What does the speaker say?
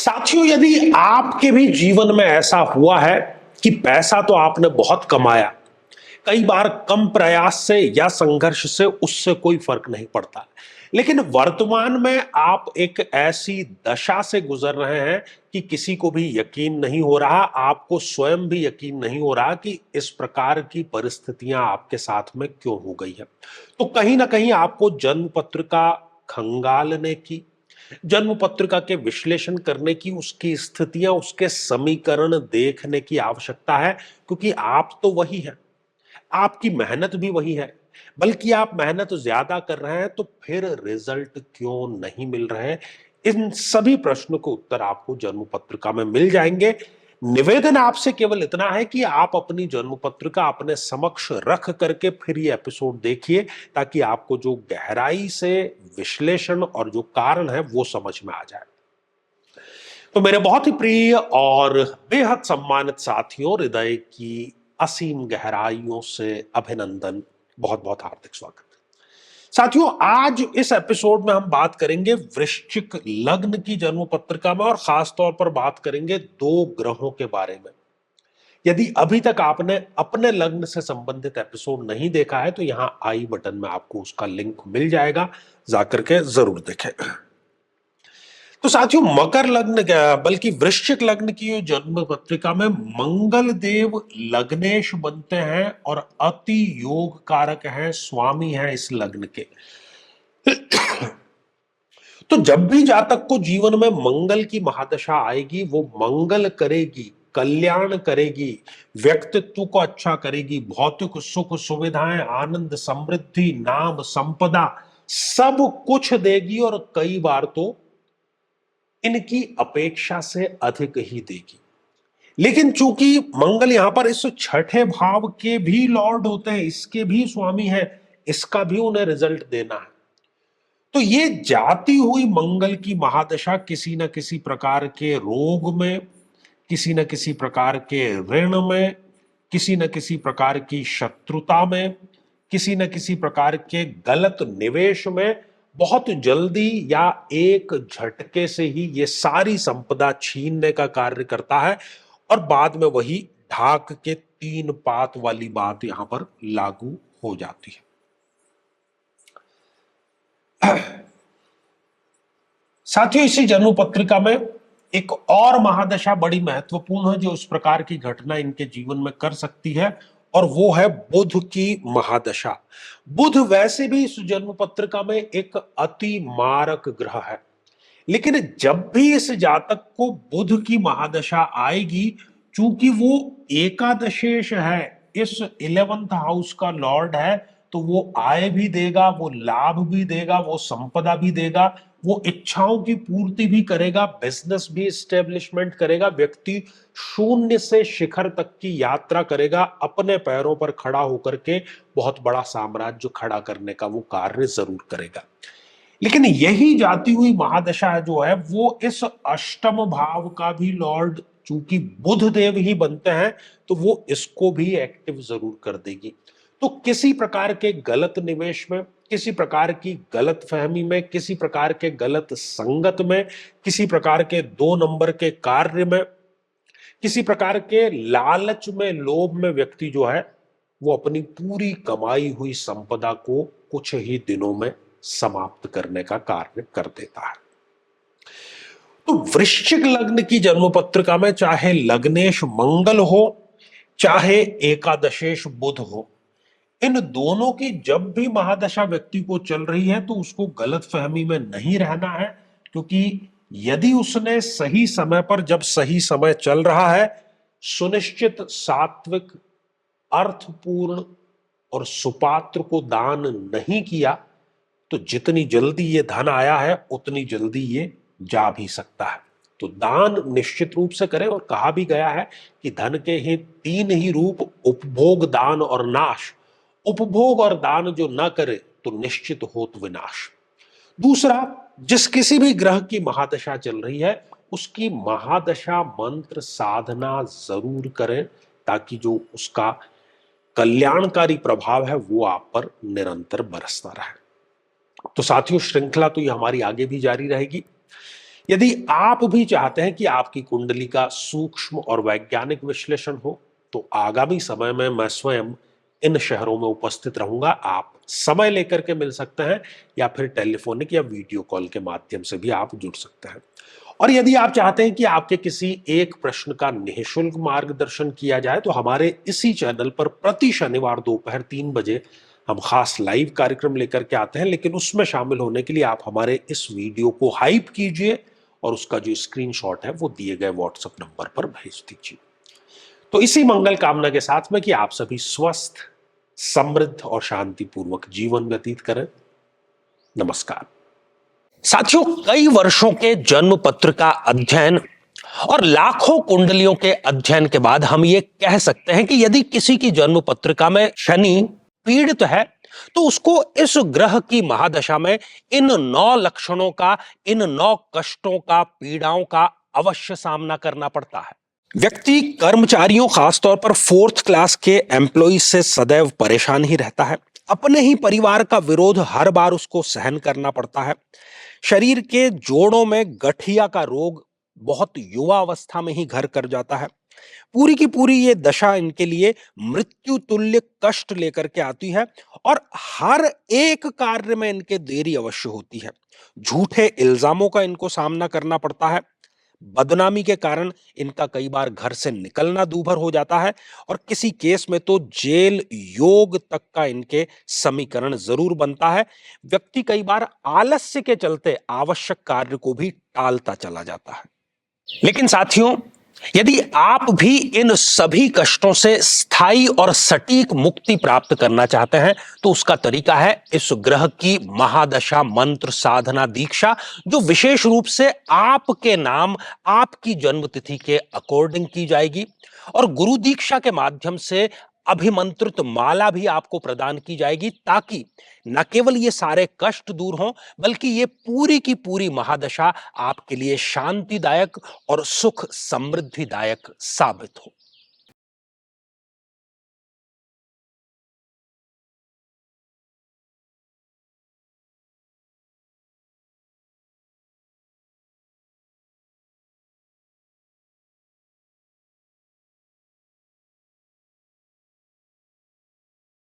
साथियों, यदि आपके भी जीवन में ऐसा हुआ है कि पैसा तो आपने बहुत कमाया, कई बार कम प्रयास से या संघर्ष से उससे कोई फर्क नहीं पड़ता, लेकिन वर्तमान में आप एक ऐसी दशा से गुजर रहे हैं कि किसी को भी यकीन नहीं हो रहा, आपको स्वयं भी यकीन नहीं हो रहा कि इस प्रकार की परिस्थितियां आपके साथ में क्यों हो गई है। तो कहीं ना कहीं आपको जन्म पत्रिका खंगालने की, जन्म पत्रिका के विश्लेषण करने की, उसकी स्थितियां, उसके समीकरण देखने की आवश्यकता है, क्योंकि आप तो वही हैं, आपकी मेहनत भी वही है, बल्कि आप मेहनत ज्यादा कर रहे हैं, तो फिर रिजल्ट क्यों नहीं मिल रहे? इन सभी प्रश्नों के उत्तर आपको जन्म पत्रिका में मिल जाएंगे। निवेदन आपसे केवल इतना है कि आप अपनी जन्म पत्रिका अपने समक्ष रख करके फिर ये एपिसोड देखिए, ताकि आपको जो गहराई से विश्लेषण और जो कारण है वो समझ में आ जाए। तो मेरे बहुत ही प्रिय और बेहद सम्मानित साथियों, हृदय की असीम गहराइयों से अभिनंदन, बहुत बहुत हार्दिक स्वागत। साथियों, आज इस एपिसोड में हम बात करेंगे वृश्चिक लग्न की जन्म पत्रिका में, और खास तौर पर बात करेंगे दो ग्रहों के बारे में। यदि अभी तक आपने अपने लग्न से संबंधित एपिसोड नहीं देखा है, तो यहां आई बटन में आपको उसका लिंक मिल जाएगा, जाकर के जरूर देखें। तो साथियों, मकर लग्न क्या बल्कि वृश्चिक लग्न की जन्म पत्रिका में मंगल देव लग्नेश बनते हैं और अति योग कारक हैं, स्वामी हैं इस लग्न के। तो जब भी जातक को जीवन में मंगल की महादशा आएगी, वो मंगल करेगी, कल्याण करेगी, व्यक्तित्व को अच्छा करेगी, भौतिक सुख सुविधाएं, आनंद, समृद्धि, नाम, संपदा सब कुछ देगी, और कई बार तो इनकी अपेक्षा से अधिक ही देगी। लेकिन चूंकि मंगल यहां पर इस छठे भाव के भी लॉर्ड होते हैं, इसके भी स्वामी हैं, इसका भी उन्हें रिजल्ट देना है। तो ये जाती हुई मंगल की महादशा किसी न किसी प्रकार के रोग में, किसी न किसी प्रकार के ऋण में, किसी न किसी प्रकार की शत्रुता में, किसी न किसी प्रकार के गलत निवेश में बहुत जल्दी या एक झटके से ही ये सारी संपदा छीनने का कार्य करता है, और बाद में वही ढाक के तीन पात वाली बात यहां पर लागू हो जाती है। साथियों, इसी जन्म पत्रिका में एक और महादशा बड़ी महत्वपूर्ण है, जो इस प्रकार की घटना इनके जीवन में कर सकती है, और वो है बुध की महादशा। बुध वैसे भी इस जन्म पत्रिका में एक अति मारक ग्रह है, लेकिन जब भी इस जातक को बुध की महादशा आएगी, चूंकि वो एकादशेष है, इस 11th हाउस का लॉर्ड है, तो वो आय भी देगा, वो लाभ भी देगा, वो संपदा भी देगा, वो इच्छाओं की पूर्ति भी करेगा, बिजनेस भी स्टेब्लिशमेंट करेगा, व्यक्ति शून्य से शिखर तक की यात्रा करेगा, अपने पैरों पर खड़ा होकर के बहुत बड़ा साम्राज्य खड़ा करने का वो कार्य जरूर करेगा। लेकिन यही जाती हुई महादशा जो है, वो इस अष्टम भाव का भी लॉर्ड चूंकि बुध देव ही बनते हैं, तो वो इसको भी एक्टिव जरूर कर देगी। तो किसी प्रकार के गलत निवेश में, किसी प्रकार की गलत फहमी में, किसी प्रकार के गलत संगत में, किसी प्रकार के 2 नंबर के कार्य में, किसी प्रकार के लालच में, लोभ में व्यक्ति जो है वो अपनी पूरी कमाई हुई संपदा को कुछ ही दिनों में समाप्त करने का कार्य कर देता है। तो वृश्चिक लग्न की जन्म पत्रिका में चाहे लग्नेश मंगल हो, चाहे एकादशेश बुध हो, इन दोनों की जब भी महादशा व्यक्ति को चल रही है, तो उसको गलत फहमी में नहीं रहना है, क्योंकि यदि उसने सही समय पर, जब सही समय चल रहा है, सुनिश्चित सात्विक, अर्थपूर्ण और सुपात्र को दान नहीं किया, तो जितनी जल्दी ये धन आया है उतनी जल्दी ये जा भी सकता है। तो दान निश्चित रूप से करें, और कहा भी गया है कि धन के ही 3 ही रूप, उपभोग, दान और नाश। उपभोग और दान जो ना करे तो निश्चित होत विनाश। दूसरा, जिस किसी भी ग्रह की महादशा चल रही है, उसकी महादशा मंत्र साधना जरूर करें, ताकि जो उसका कल्याणकारी प्रभाव है वो आप पर निरंतर बरसता रहे। तो साथियों, श्रृंखला तो ये हमारी आगे भी जारी रहेगी। यदि आप भी चाहते हैं कि आपकी कुंडली का सूक्ष्म और वैज्ञानिक विश्लेषण हो, तो आगामी समय में मैं स्वयं इन शहरों में उपस्थित रहूंगा। आप समय लेकर के मिल सकते हैं या फिर टेलीफोनिक या वीडियो कॉल के माध्यम से भी आप जुड़ सकते हैं। और यदि आप चाहते हैं कि आपके किसी एक प्रश्न का निःशुल्क मार्गदर्शन किया जाए, तो हमारे इसी चैनल पर प्रति शनिवार दोपहर 3 बजे हम खास लाइव कार्यक्रम लेकर के आते हैं। लेकिन उसमें शामिल होने के लिए आप हमारे इस वीडियो को हाइप कीजिए और उसका जो स्क्रीनशॉट है वो दिए गए व्हाट्सएप नंबर पर भेज दीजिए। तो इसी मंगल कामना के साथ में कि आप सभी स्वस्थ, समृद्ध और शांतिपूर्वक जीवन व्यतीत करें। नमस्कार साथियों, कई वर्षों के जन्म पत्र का अध्ययन और लाखों कुंडलियों के अध्ययन के बाद हम ये कह सकते हैं कि यदि किसी की जन्म पत्रिका में शनि पीड़ित है, तो उसको इस ग्रह की महादशा में इन 9 लक्षणों का, इन 9 कष्टों का, पीड़ाओं का अवश्य सामना करना पड़ता है। व्यक्ति कर्मचारियों, खासतौर पर 4th क्लास के एम्प्लॉय से सदैव परेशान ही रहता है। अपने ही परिवार का विरोध हर बार उसको सहन करना पड़ता है। शरीर के जोड़ों में गठिया का रोग बहुत युवा अवस्था में ही घर कर जाता है। पूरी की पूरी ये दशा इनके लिए मृत्यु तुल्य कष्ट लेकर के आती है और हर एक कार्य में इनके देरी अवश्य होती है। झूठे इल्जामों का इनको सामना करना पड़ता है। बदनामी के कारण इनका कई बार घर से निकलना दूभर हो जाता है और किसी केस में तो जेल योग तक का इनके समीकरण जरूर बनता है। व्यक्ति कई बार आलस्य के चलते आवश्यक कार्य को भी टालता चला जाता है। लेकिन साथियों, यदि आप भी इन सभी कष्टों से स्थायी और सटीक मुक्ति प्राप्त करना चाहते हैं, तो उसका तरीका है इस ग्रह की महादशा मंत्र साधना दीक्षा, जो विशेष रूप से आपके नाम, आपकी जन्मतिथि के अकॉर्डिंग की जाएगी। और गुरु दीक्षा के माध्यम से अभिमंत्रित माला भी आपको प्रदान की जाएगी, ताकि न केवल ये सारे कष्ट दूर हों, बल्कि ये पूरी की पूरी महादशा आपके लिए शांतिदायक और सुख समृद्धिदायक साबित हो।